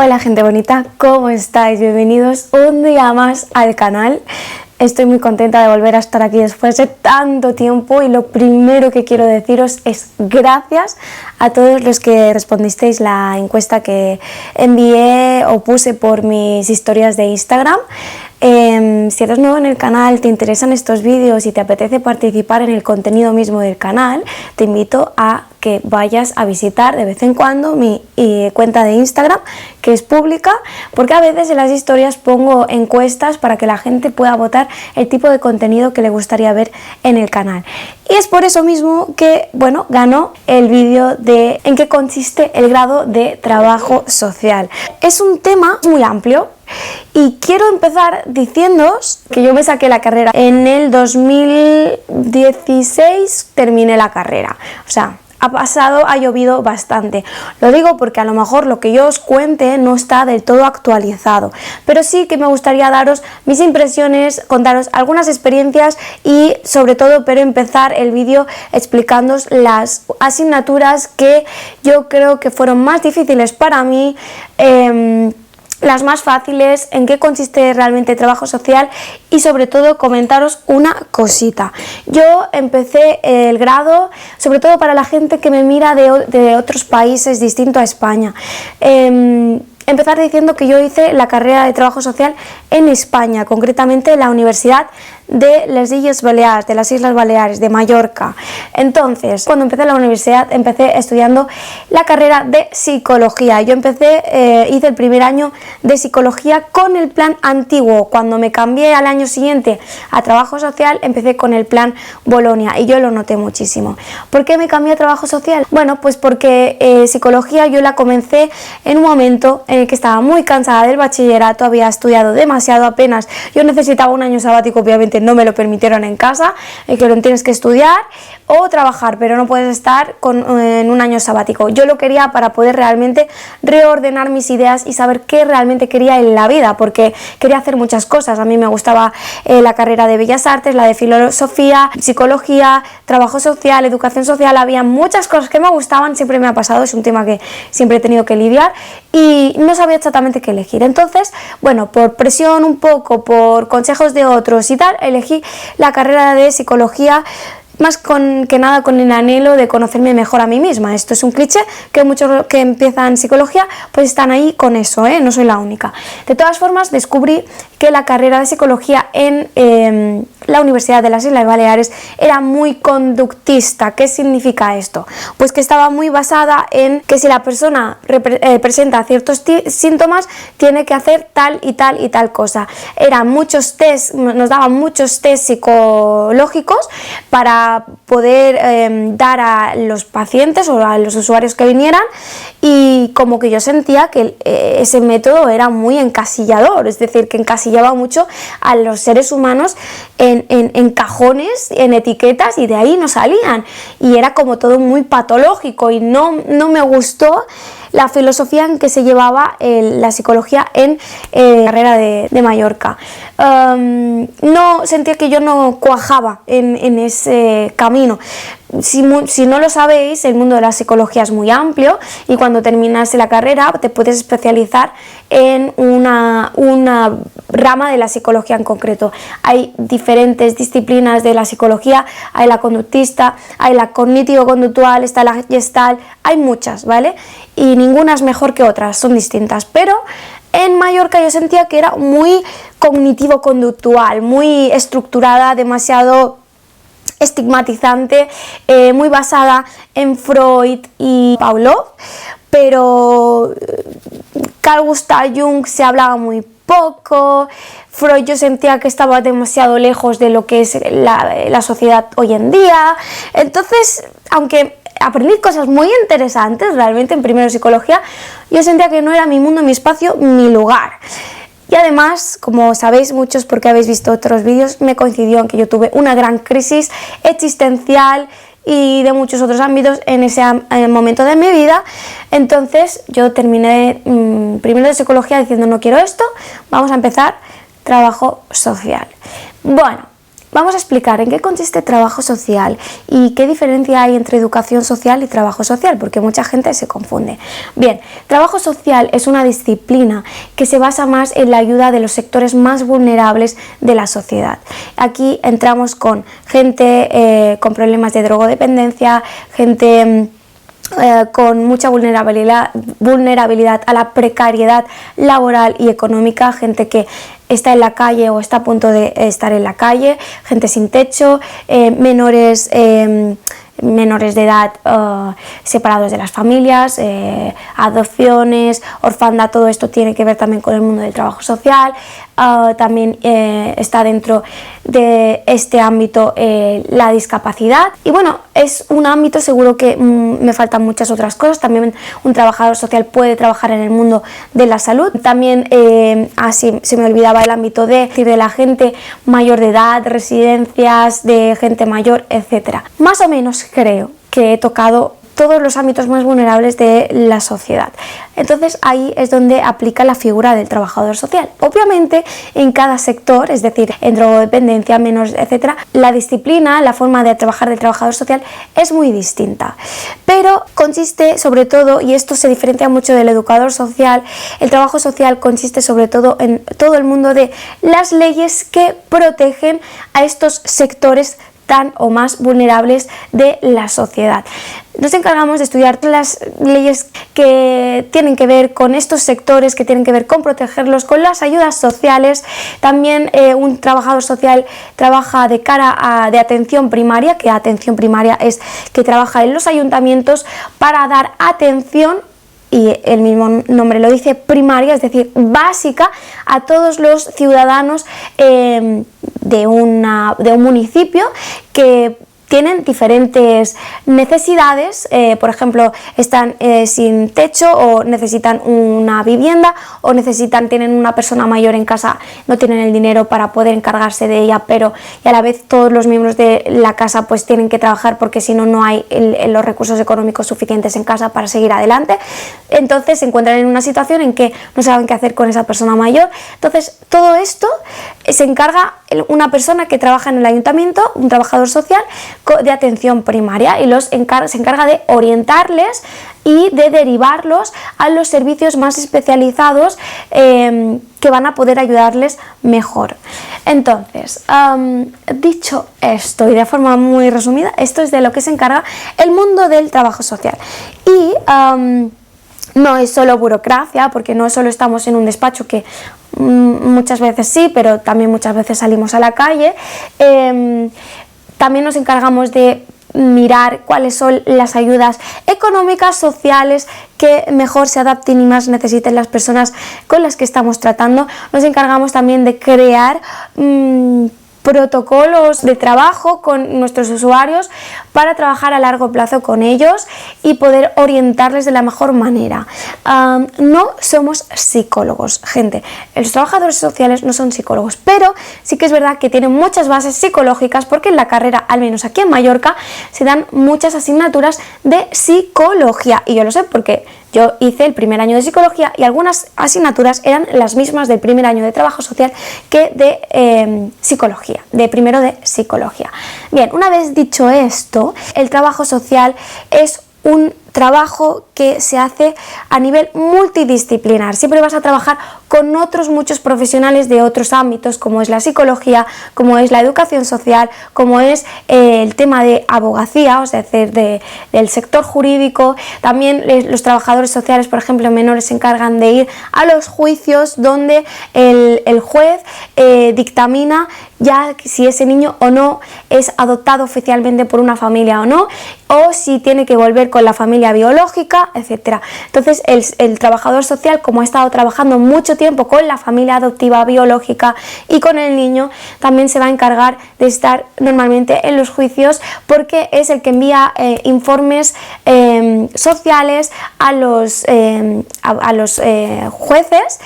Hola gente bonita, ¿cómo estáis? Bienvenidos un día más al canal. Estoy muy contenta de volver a estar aquí después de tanto tiempo y lo primero que quiero deciros es gracias a todos los que respondisteis la encuesta que envié o puse por mis historias de Instagram. Si eres nuevo en el canal, te interesan estos vídeos y te apetece participar en el contenido mismo del canal, te invito a que vayas a visitar de vez en cuando mi cuenta de Instagram, que es pública, porque a veces en las historias pongo encuestas para que la gente pueda votar el tipo de contenido que le gustaría ver en el canal. Y es por eso mismo que, bueno, ganó el vídeo de en qué consiste el grado de trabajo social. Es un tema muy amplio. Y quiero empezar diciéndoos que yo me saqué la carrera en el 2016, terminé la carrera, o sea, ha llovido bastante. Lo digo porque a lo mejor lo que yo os cuente no está del todo actualizado, pero sí que me gustaría daros mis impresiones, contaros algunas experiencias y sobre todo, pero empezar el vídeo explicándoos las asignaturas que yo creo que fueron más difíciles para mí, las más fáciles, en qué consiste realmente el trabajo social y sobre todo comentaros una cosita. Yo empecé el grado, sobre todo para la gente que me mira de otros países distinto a España. Empezar diciendo que yo hice la carrera de trabajo social en España, concretamente en la Universidad de les Illes Balears, de las Islas Baleares, de Mallorca. Entonces, cuando empecé la universidad, empecé estudiando la carrera de psicología. Yo hice el primer año de psicología con el plan antiguo. Cuando me cambié al año siguiente a trabajo social, empecé con el plan Bolonia y yo lo noté muchísimo. ¿Por qué me cambié a trabajo social? Bueno, pues porque psicología yo la comencé en un momento en el que estaba muy cansada del bachillerato, había estudiado demasiado apenas. Yo necesitaba un año sabático, obviamente no me lo permitieron en casa, que lo tienes que estudiar o trabajar, pero no puedes estar en un año sabático. Yo lo quería para poder realmente reordenar mis ideas y saber qué realmente quería en la vida, porque quería hacer muchas cosas. A mí me gustaba la carrera de Bellas Artes, la de Filosofía, Psicología, Trabajo Social, Educación Social, había muchas cosas que me gustaban, siempre me ha pasado, es un tema que siempre he tenido que lidiar y no sabía exactamente qué elegir. Entonces, bueno, por presión un poco, por consejos de otros y tal, elegí la carrera de psicología, más que nada con el anhelo de conocerme mejor a mí misma. Esto es un cliché que muchos que empiezan psicología pues están ahí con eso, no soy la única. De todas formas, descubrí que la carrera de psicología en la Universidad de las Islas Baleares era muy conductista. ¿Qué significa esto? Pues que estaba muy basada en que si la persona presenta ciertos síntomas, tiene que hacer tal y tal y tal cosa. Eran muchos test, nos daban muchos test psicológicos para poder dar a los pacientes o a los usuarios que vinieran, y como que yo sentía que ese método era muy encasillador, es decir, que encasillaba mucho a los seres humanos en cajones, en etiquetas, y de ahí no salían, y era como todo muy patológico y no me gustó la filosofía en que se llevaba la psicología en la carrera de Mallorca. No sentía que yo no cuajaba en ese camino. Si no lo sabéis, el mundo de la psicología es muy amplio y cuando terminas la carrera te puedes especializar en una rama de la psicología en concreto. Hay diferentes disciplinas de la psicología, hay la conductista, hay la cognitivo-conductual, está la Gestalt, hay muchas, ¿vale? Y ninguna es mejor que otras, son distintas, pero en Mallorca yo sentía que era muy cognitivo-conductual, muy estructurada, demasiado estigmatizante, muy basada en Freud y Pavlov, pero Carl Gustav Jung se hablaba muy poco. Freud yo sentía que estaba demasiado lejos de lo que es la sociedad hoy en día. Entonces, aunque aprendí cosas muy interesantes realmente en primero de psicología, yo sentía que no era mi mundo, mi espacio, mi lugar. Y además, como sabéis muchos porque habéis visto otros vídeos, me coincidió en que yo tuve una gran crisis existencial y de muchos otros ámbitos en ese momento de mi vida. Entonces yo terminé primero de psicología diciendo no quiero esto, vamos a empezar trabajo social. Bueno, Vamos a explicar en qué consiste trabajo social y qué diferencia hay entre educación social y trabajo social, porque mucha gente se confunde. Bien, trabajo social es una disciplina que se basa más en la ayuda de los sectores más vulnerables de la sociedad. Aquí entramos con gente con problemas de drogodependencia, gente con mucha vulnerabilidad a la precariedad laboral y económica, gente que está en la calle o está a punto de estar en la calle, gente sin techo, menores de edad separados de las familias, adopciones, orfandad, todo esto tiene que ver también con el mundo del trabajo social. También está dentro de este ámbito la discapacidad, y bueno, es un ámbito, seguro que me faltan muchas otras cosas. También un trabajador social puede trabajar en el mundo de la salud. También así se me olvidaba el ámbito de la gente mayor de edad, residencias de gente mayor, etcétera. Más o menos creo que he tocado todos los ámbitos más vulnerables de la sociedad. Entonces ahí es donde aplica la figura del trabajador social. Obviamente en cada sector, es decir, en drogodependencia, menores, etcétera, la disciplina, la forma de trabajar del trabajador social es muy distinta. Pero consiste sobre todo, y esto se diferencia mucho del educador social, el trabajo social consiste sobre todo en todo el mundo de las leyes que protegen a estos sectores tan o más vulnerables de la sociedad. Nos encargamos de estudiar todas las leyes que tienen que ver con estos sectores, que tienen que ver con protegerlos, con las ayudas sociales. También un trabajador social trabaja de cara de atención primaria, que atención primaria es que trabaja en los ayuntamientos para dar atención, y el mismo nombre lo dice, primaria, es decir, básica, a todos los ciudadanos de un municipio que tienen diferentes necesidades, por ejemplo, están sin techo o necesitan una vivienda, o tienen una persona mayor en casa, no tienen el dinero para poder encargarse de ella, pero y a la vez todos los miembros de la casa pues tienen que trabajar, porque si no, no hay los recursos económicos suficientes en casa para seguir adelante. Entonces se encuentran en una situación en que no saben qué hacer con esa persona mayor. Entonces todo esto se encarga una persona que trabaja en el ayuntamiento, un trabajador social de atención primaria, y se encarga de orientarles y de derivarlos a los servicios más especializados que van a poder ayudarles mejor. Entonces, dicho esto y de forma muy resumida, esto es de lo que se encarga el mundo del trabajo social. Y no es solo burocracia, porque no solo estamos en un despacho, que muchas veces sí, pero también muchas veces salimos a la calle. También nos encargamos de mirar cuáles son las ayudas económicas, sociales, que mejor se adapten y más necesiten las personas con las que estamos tratando. Nos encargamos también de crear protocolos de trabajo con nuestros usuarios para trabajar a largo plazo con ellos y poder orientarles de la mejor manera. No somos psicólogos, gente. Los trabajadores sociales no son psicólogos, pero sí que es verdad que tienen muchas bases psicológicas, porque en la carrera, al menos aquí en Mallorca, se dan muchas asignaturas de psicología, y yo lo sé porque yo hice el primer año de psicología y algunas asignaturas eran las mismas del primer año de trabajo social que de psicología, de primero de psicología. Bien, una vez dicho esto, el trabajo social es un trabajo que se hace a nivel multidisciplinar. Siempre vas a trabajar con otros muchos profesionales de otros ámbitos, como es la psicología, como es la educación social, como es el tema de abogacía, o sea, del sector jurídico. También los trabajadores sociales, por ejemplo, menores, se encargan de ir a los juicios donde el juez dictamina ya si ese niño o no es adoptado oficialmente por una familia o no, o si tiene que volver con la familia biológica, etcétera. Entonces el trabajador social, como ha estado trabajando mucho tiempo con la familia adoptiva biológica y con el niño, también se va a encargar de estar normalmente en los juicios, porque es el que envía informes sociales a los jueces,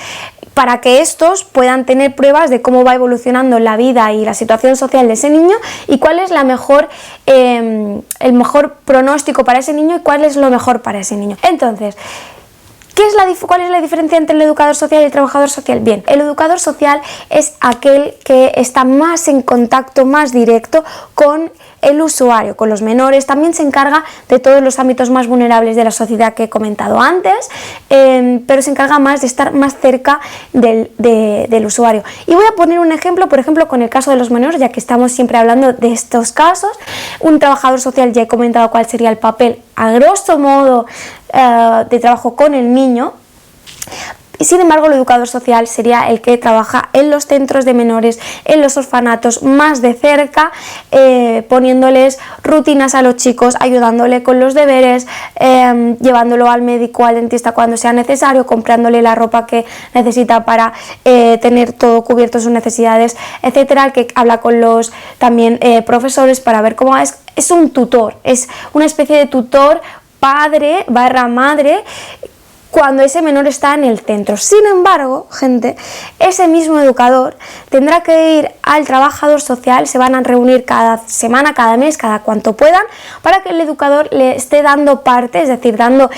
para que estos puedan tener pruebas de cómo va evolucionando la vida y la situación social de ese niño, y cuál es el mejor pronóstico para ese niño y cuál es lo mejor para ese niño. Entonces, ¿Cuál es la diferencia entre el educador social y el trabajador social? Bien, el educador social es aquel que está más en contacto, más directo con el usuario, con los menores. También se encarga de todos los ámbitos más vulnerables de la sociedad que he comentado antes, pero se encarga más de estar más cerca del usuario. Y voy a poner un ejemplo, por ejemplo, con el caso de los menores, ya que estamos siempre hablando de estos casos. Un trabajador social, ya he comentado cuál sería el papel, a grosso modo, de trabajo con el niño. Y sin embargo, el educador social sería el que trabaja en los centros de menores, en los orfanatos, más de cerca, poniéndoles rutinas a los chicos, ayudándole con los deberes, llevándolo al médico, al dentista cuando sea necesario, comprándole la ropa que necesita para tener todo cubierto sus necesidades, etcétera. El que habla con los también profesores para ver cómo es un tutor, es una especie de tutor padre / madre cuando ese menor está en el centro. Sin embargo, gente, ese mismo educador tendrá que ir al trabajador social, se van a reunir cada semana, cada mes, cada cuanto puedan, para que el educador le esté dando parte, es decir, dando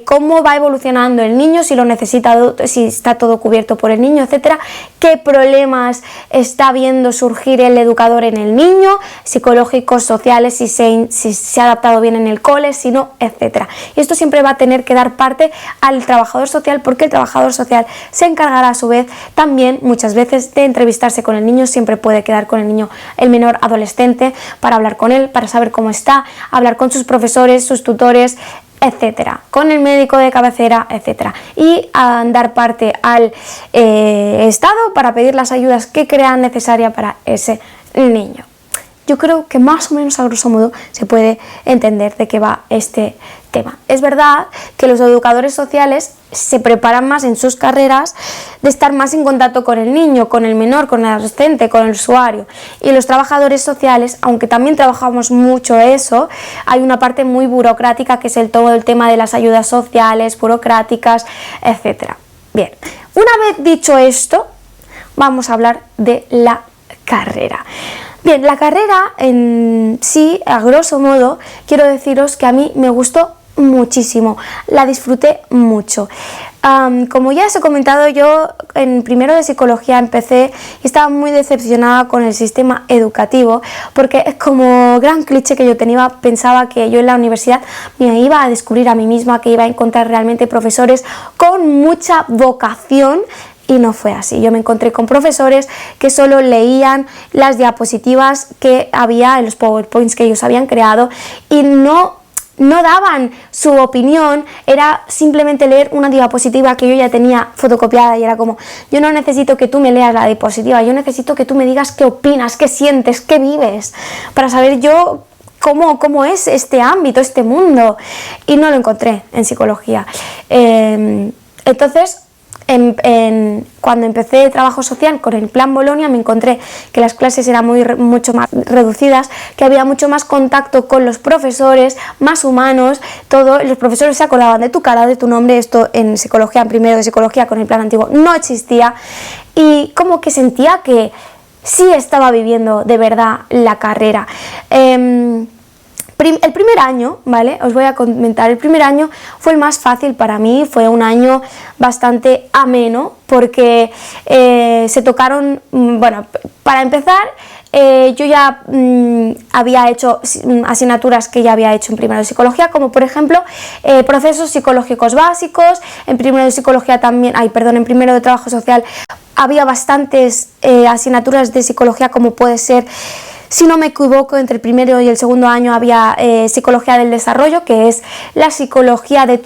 cómo va evolucionando el niño, si lo necesita, si está todo cubierto por el niño, etcétera, qué problemas está viendo surgir el educador en el niño, psicológicos, sociales, si se ha adaptado bien en el cole, si no, etcétera. Y esto siempre va a tener que dar parte al trabajador social, porque el trabajador social se encargará a su vez también muchas veces de entrevistarse con el niño. Siempre puede quedar con el niño, el menor adolescente, para hablar con él, para saber cómo está, hablar con sus profesores, sus tutores, etcétera, con el médico de cabecera, etcétera, y a dar parte al Estado para pedir las ayudas que crean necesaria para ese niño. Yo creo que más o menos a grosso modo se puede entender de qué va este tema. Es verdad que los educadores sociales se preparan más en sus carreras de estar más en contacto con el niño, con el menor, con el adolescente, con el usuario. Y los trabajadores sociales, aunque también trabajamos mucho eso, hay una parte muy burocrática que es todo el tema de las ayudas sociales, burocráticas, etcétera. Bien, una vez dicho esto, vamos a hablar de la carrera. Bien, la carrera en sí, a grosso modo, quiero deciros que a mí me gustó muchísimo, la disfruté mucho. Como ya os he comentado, yo en primero de psicología empecé y estaba muy decepcionada con el sistema educativo, porque es como gran cliché que yo tenía, pensaba que yo en la universidad me iba a descubrir a mí misma, que iba a encontrar realmente profesores con mucha vocación. Y no fue así. Yo me encontré con profesores que solo leían las diapositivas que había en los PowerPoints que ellos habían creado y no daban su opinión, era simplemente leer una diapositiva que yo ya tenía fotocopiada y era como, yo no necesito que tú me leas la diapositiva, yo necesito que tú me digas qué opinas, qué sientes, qué vives, para saber yo cómo es este ámbito, este mundo. Y no lo encontré en psicología. Entonces, cuando empecé trabajo social con el Plan Bolonia, me encontré que las clases eran mucho más reducidas, que había mucho más contacto con los profesores, más humanos, los profesores se acordaban de tu cara, de tu nombre. Esto en psicología, en primero de psicología con el plan antiguo, no existía, y como que sentía que sí estaba viviendo de verdad la carrera. El primer año, ¿vale? Os voy a comentar, el primer año fue el más fácil para mí, fue un año bastante ameno, porque se tocaron, bueno, para empezar, yo ya había hecho asignaturas que ya había hecho en primero de psicología, como por ejemplo procesos psicológicos básicos. En primero de psicología también, en primero de trabajo social había bastantes asignaturas de psicología, como puede ser, si no me equivoco, entre el primero y el segundo año había psicología del desarrollo, que es la psicología de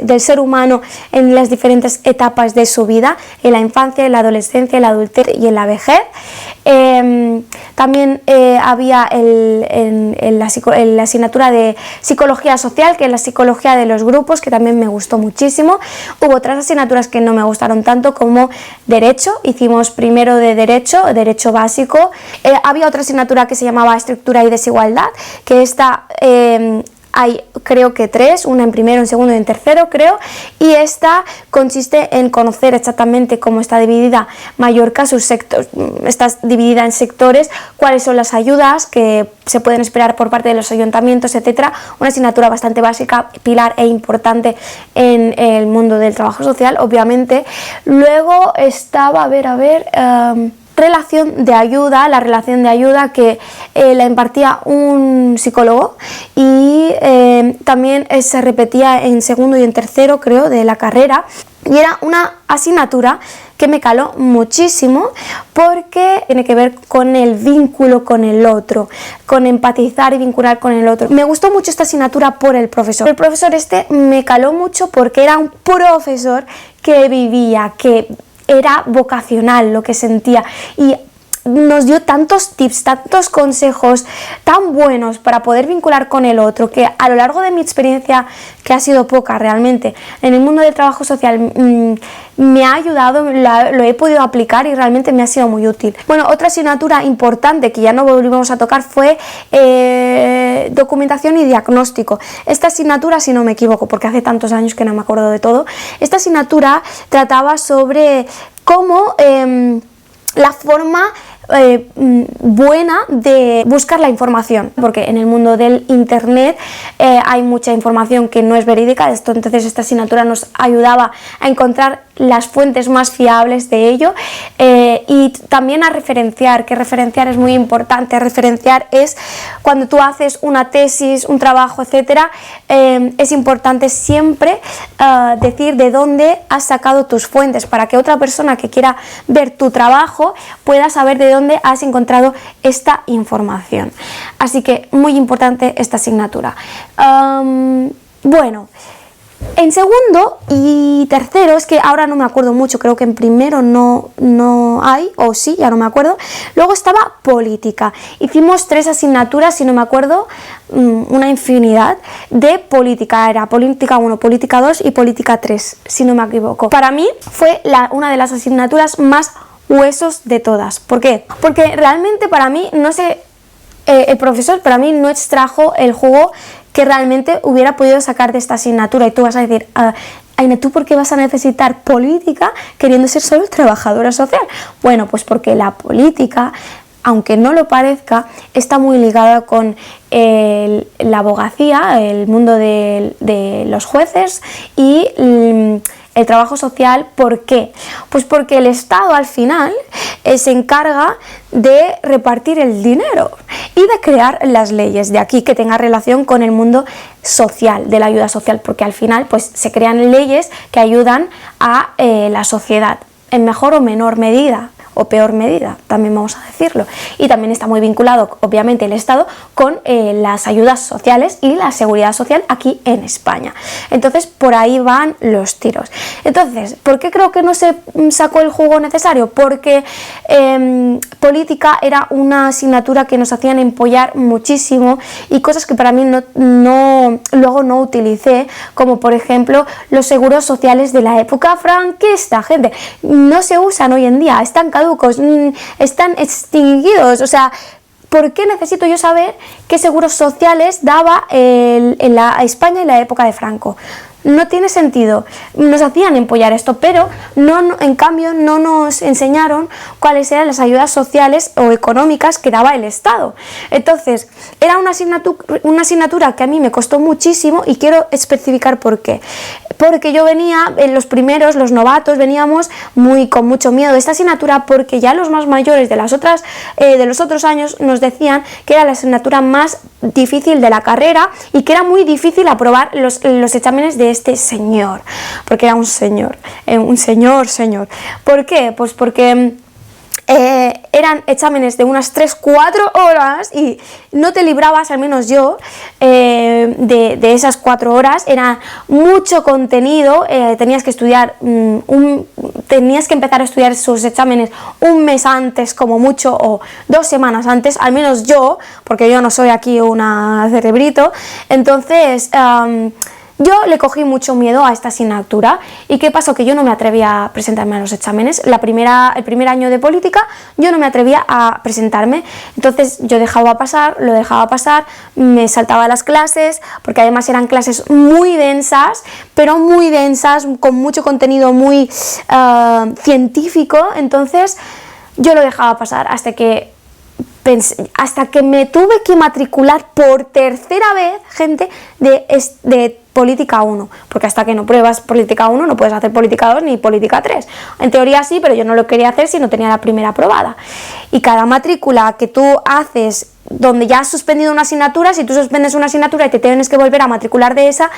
del ser humano en las diferentes etapas de su vida, en la infancia, en la adolescencia, en la adultez y en la vejez. También había la asignatura de psicología social, que es la psicología de los grupos, que también me gustó muchísimo. Hubo otras asignaturas que no me gustaron tanto, como derecho. Hicimos primero de derecho básico. Había otra asignatura que se llamaba estructura y desigualdad, que esta hay creo que 3, una en primero, en segundo y en tercero creo, y esta consiste en conocer exactamente cómo está dividida Mallorca, sus sectores, está dividida en sectores, cuáles son las ayudas que se pueden esperar por parte de los ayuntamientos, etcétera. Una asignatura bastante básica, pilar e importante en el mundo del trabajo social, obviamente. Luego estaba, relación de ayuda, la relación de ayuda que la impartía un psicólogo y también se repetía en segundo y en tercero creo de la carrera, y era una asignatura que me caló muchísimo porque tiene que ver con el vínculo con el otro, con empatizar y vincular con el otro. Me gustó mucho esta asignatura por el profesor. El profesor este me caló mucho porque era un profesor que vivía, que era vocacional lo que sentía, y nos dio tantos tips, tantos consejos tan buenos para poder vincular con el otro, que a lo largo de mi experiencia, que ha sido poca realmente, en el mundo del trabajo social, me ha ayudado, lo he podido aplicar y realmente me ha sido muy útil. Bueno, otra asignatura importante que ya no volvimos a tocar fue documentación y diagnóstico. Esta asignatura, si no me equivoco, porque hace tantos años que no me acuerdo de todo, esta asignatura trataba sobre cómo la forma buena de buscar la información, porque en el mundo del internet hay mucha información que no es verídica. Entonces esta asignatura nos ayudaba a encontrar las fuentes más fiables de ello, y también a referenciar, que referenciar es muy importante. Referenciar es cuando tú haces una tesis, un trabajo, etcétera, es importante siempre decir de dónde has sacado tus fuentes, para que otra persona que quiera ver tu trabajo pueda saber de dónde has encontrado esta información. Así que muy importante esta asignatura. Bueno, en segundo y tercero, es que ahora no me acuerdo mucho, creo que en primero no hay, o sí, ya no me acuerdo. Luego estaba política. Hicimos 3 asignaturas, si no me acuerdo, una infinidad de política. Era política 1, política 2 y política 3, si no me equivoco. Para mí fue una de las asignaturas más huesos de todas. ¿Por qué? Porque realmente para mí, no sé, el profesor para mí no extrajo el jugo que realmente hubiera podido sacar de esta asignatura. Y tú vas a decir, Aina, ¿tú por qué vas a necesitar política queriendo ser solo trabajadora social? Bueno, pues porque la política, aunque no lo parezca, está muy ligada con la abogacía, el mundo de los jueces y el trabajo social. ¿Por qué? Pues porque el Estado al final se encarga de repartir el dinero y de crear las leyes, de aquí que tenga relación con el mundo social, de la ayuda social, porque al final pues se crean leyes que ayudan a la sociedad en mejor o menor medida, o peor medida, también vamos a decirlo. Y también está muy vinculado, obviamente, el Estado con las ayudas sociales y la seguridad social aquí en España. Entonces, por ahí van los tiros. Entonces, ¿por qué creo que no se sacó el jugo necesario? Porque política era una asignatura que nos hacían empollar muchísimo, y cosas que para mí luego no utilicé, como por ejemplo los seguros sociales de la época franquista. Gente, no se usan hoy en día, están caducos, están extinguidos. O sea, ¿por qué necesito yo saber qué seguros sociales daba en la España en la época de Franco? No tiene sentido. Nos hacían empollar esto, pero en cambio no nos enseñaron cuáles eran las ayudas sociales o económicas que daba el Estado. Entonces, era una asignatura que a mí me costó muchísimo, y quiero especificar por qué. Porque yo venía, en los primeros, los novatos, veníamos con mucho miedo de esta asignatura, porque ya los más mayores de los otros años nos decían que era la asignatura más difícil de la carrera y que era muy difícil aprobar los exámenes de este señor, porque era un señor. ¿Por qué? Pues porque eran exámenes de unas 3-4 horas y no te librabas, al menos yo, de esas 4 horas. Era mucho contenido, tenías que estudiar, tenías que empezar a estudiar sus exámenes un mes antes como mucho, o 2 semanas antes, al menos yo, porque yo no soy aquí una cerebrito. Entonces Yo le cogí mucho miedo a esta asignatura. ¿Y qué pasó? Que yo no me atrevía a presentarme a los exámenes. El primer año de política yo no me atrevía a presentarme. Entonces yo lo dejaba pasar, me saltaba las clases, porque además eran clases muy densas, pero muy densas, con mucho contenido muy científico. Entonces yo lo dejaba pasar hasta que me tuve que matricular por tercera vez, gente, de política 1, porque hasta que no pruebas política 1 no puedes hacer política 2 ni política 3. En teoría sí, pero yo no lo quería hacer si no tenía la primera aprobada. Y cada matrícula que tú haces donde ya has suspendido una asignatura, si tú suspendes una asignatura y te tienes que volver a matricular de esa,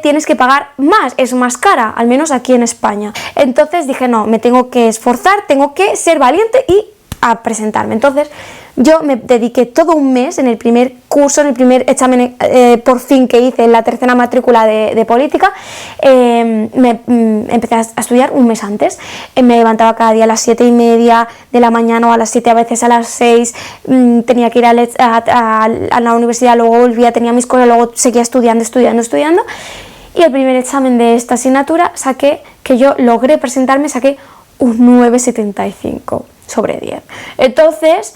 tienes que pagar más, es más cara, al menos aquí en España. Entonces dije, no, me tengo que esforzar, tengo que ser valiente y a presentarme. Entonces yo me dediqué todo un mes en el primer curso, en el primer examen por fin que hice en la tercera matrícula de política. Empecé a estudiar un mes antes. Me levantaba cada día a las 7:30 de la mañana o a las 7, a veces a las 6. Tenía que ir a la universidad, luego volvía, tenía mis cosas, luego seguía estudiando. Y el primer examen de esta asignatura que yo logré presentarme, saqué un 9,75 sobre 10. Entonces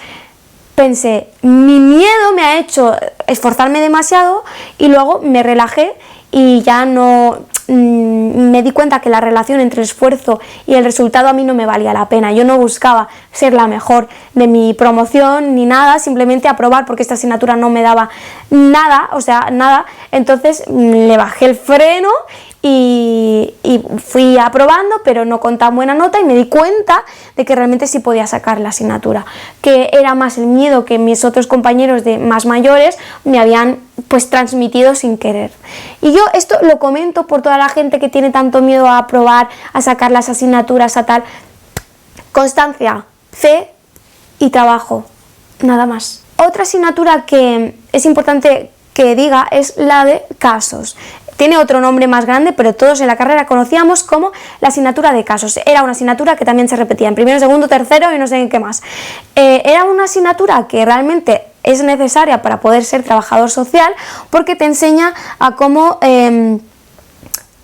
pensé, mi miedo me ha hecho esforzarme demasiado y luego me relajé y ya no me di cuenta que la relación entre el esfuerzo y el resultado a mí no me valía la pena. Yo no buscaba ser la mejor de mi promoción ni nada, simplemente aprobar, porque esta asignatura no me daba nada, o sea, nada. Entonces le bajé el freno y fui aprobando, pero no con tan buena nota, y me di cuenta de que realmente sí podía sacar la asignatura, que era más el miedo que mis otros compañeros de más mayores me habían pues transmitido sin querer. Y yo esto lo comento por toda la gente que tiene tanto miedo a aprobar, a sacar las asignaturas, a tal. Constancia, fe y trabajo, nada más. Otra asignatura que es importante que diga es la de casos. Tiene otro nombre más grande, pero todos en la carrera conocíamos como la asignatura de casos. Era una asignatura que también se repetía en primero, segundo, tercero y no sé en qué más. Era una asignatura que realmente es necesaria para poder ser trabajador social, porque te enseña a cómo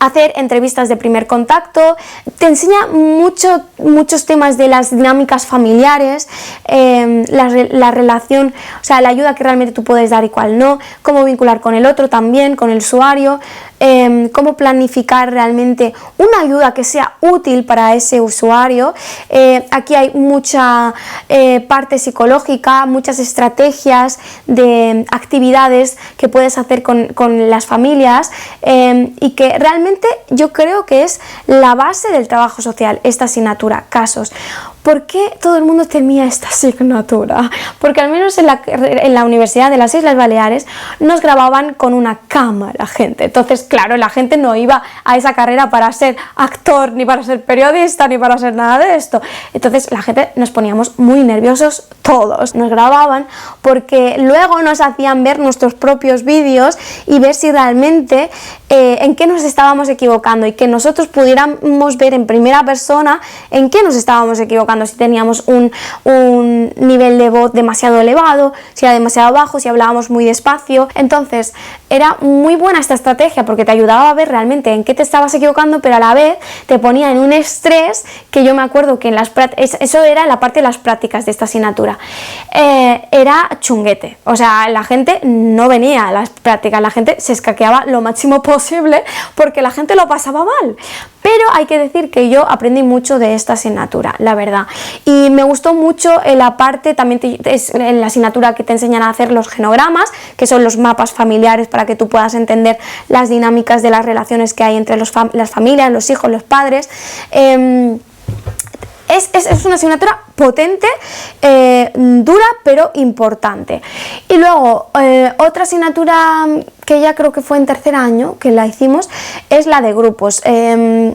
hacer entrevistas de primer contacto, te enseña muchos temas de las dinámicas familiares, la relación, o sea, la ayuda que realmente tú puedes dar y cuál no, cómo vincular con el otro también, con el usuario, cómo planificar realmente una ayuda que sea útil para ese usuario. Aquí hay mucha parte psicológica, muchas estrategias de actividades que puedes hacer con las familias, y que realmente yo creo que es la base del trabajo social, esta asignatura, casos. ¿Por qué todo el mundo temía esta asignatura? Porque al menos en la Universidad de las Islas Baleares nos grababan con una cámara, gente. Entonces, claro, la gente no iba a esa carrera para ser actor, ni para ser periodista, ni para ser nada de esto. Entonces la gente nos poníamos muy nerviosos todos. Nos grababan porque luego nos hacían ver nuestros propios vídeos y ver si realmente en qué nos estábamos equivocando, y que nosotros pudiéramos ver en primera persona en qué nos estábamos equivocando, si teníamos un nivel de voz demasiado elevado, si era demasiado bajo, si hablábamos muy despacio. Entonces era muy buena esta estrategia porque te ayudaba a ver realmente en qué te estabas equivocando, pero a la vez te ponía en un estrés que yo me acuerdo que eso era la parte de las prácticas de esta asignatura. Era chunguete, o sea, la gente no venía a las prácticas, la gente se escaqueaba lo máximo posible porque la gente lo pasaba mal. Pero hay que decir que yo aprendí mucho de esta asignatura, la verdad, y me gustó mucho la parte, también es en la asignatura que te enseñan a hacer los genogramas, que son los mapas familiares para que tú puedas entender las dinámicas de las relaciones que hay entre las familias, los hijos, los padres. Es una asignatura potente, dura, pero importante. Y luego, otra asignatura que ya creo que fue en tercer año, que la hicimos, es la de grupos. No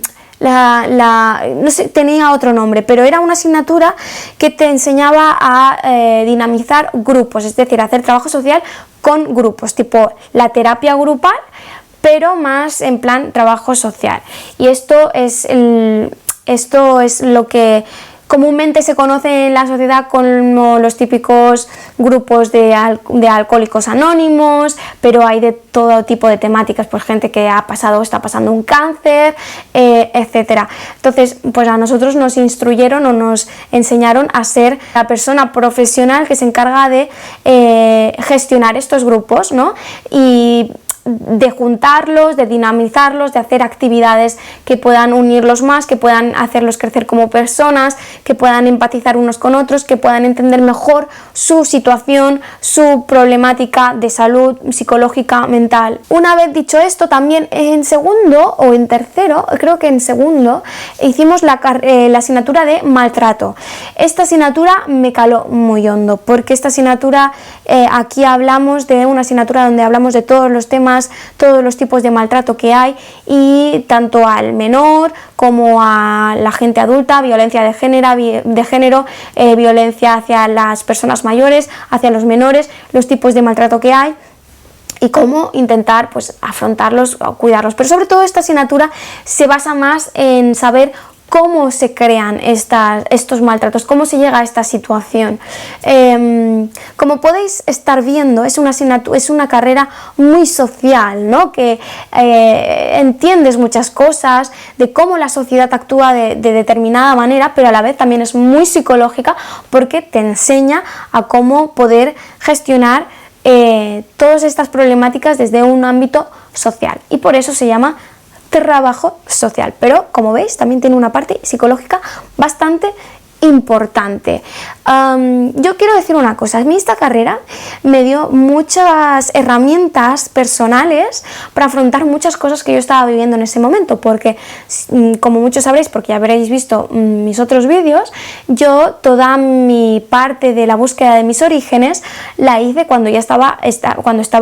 sé, tenía otro nombre, pero era una asignatura que te enseñaba a dinamizar grupos, es decir, hacer trabajo social con grupos, tipo la terapia grupal, pero más en plan trabajo social. Y esto es lo que comúnmente se conoce en la sociedad como los típicos grupos de alcohólicos anónimos, pero hay de todo tipo de temáticas, pues gente que ha pasado o está pasando un cáncer, etcétera. Entonces, pues a nosotros nos instruyeron o nos enseñaron a ser la persona profesional que se encarga de gestionar estos grupos, ¿no? Y de juntarlos, de dinamizarlos, de hacer actividades que puedan unirlos más, que puedan hacerlos crecer como personas, que puedan empatizar unos con otros, que puedan entender mejor su situación, su problemática de salud psicológica, mental. Una vez dicho esto, también en segundo o en tercero, creo que en segundo, hicimos la asignatura de maltrato. Esta asignatura me caló muy hondo, porque esta asignatura, aquí hablamos de una asignatura donde hablamos de todos los temas, todos los tipos de maltrato que hay, y tanto al menor como a la gente adulta, violencia de género, violencia hacia las personas mayores, hacia los menores, los tipos de maltrato que hay y cómo intentar pues afrontarlos o cuidarlos. Pero sobre todo esta asignatura se basa más en saber cómo se crean estos maltratos, cómo se llega a esta situación. Como podéis estar viendo, es una carrera muy social, ¿no? Que entiendes muchas cosas de cómo la sociedad actúa de determinada manera, pero a la vez también es muy psicológica, porque te enseña a cómo poder gestionar todas estas problemáticas desde un ámbito social, y por eso se llama trabajo social. Pero como veis, también tiene una parte psicológica bastante importante. Yo quiero decir una cosa: a mí esta carrera me dio muchas herramientas personales para afrontar muchas cosas que yo estaba viviendo en ese momento, porque como muchos sabréis, porque ya habréis visto mis otros vídeos, yo toda mi parte de la búsqueda de mis orígenes la hice cuando ya estaba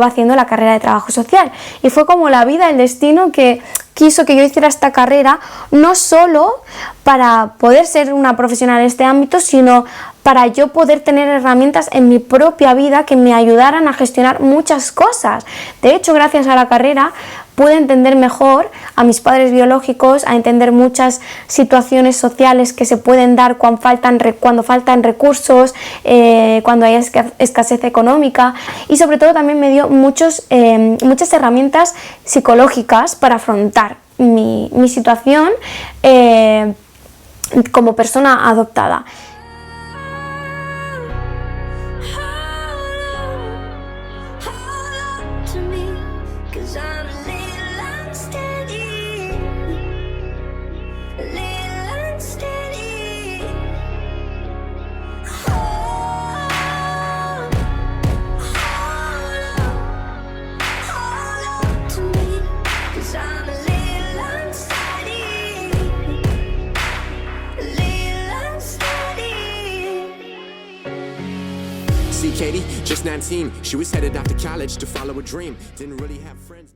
haciendo la carrera de trabajo social, y fue como la vida, el destino, que quiso que yo hiciera esta carrera, no solo para poder ser una profesional en este ámbito, sino para yo poder tener herramientas en mi propia vida que me ayudaran a gestionar muchas cosas. De hecho, gracias a la carrera pude entender mejor a mis padres biológicos, a entender muchas situaciones sociales que se pueden dar cuando faltan recursos, cuando hay escasez económica, y sobre todo también me dio muchas herramientas psicológicas para afrontar mi situación como persona adoptada. See Katie, just 19, she was headed off to college to follow a dream, didn't really have friends.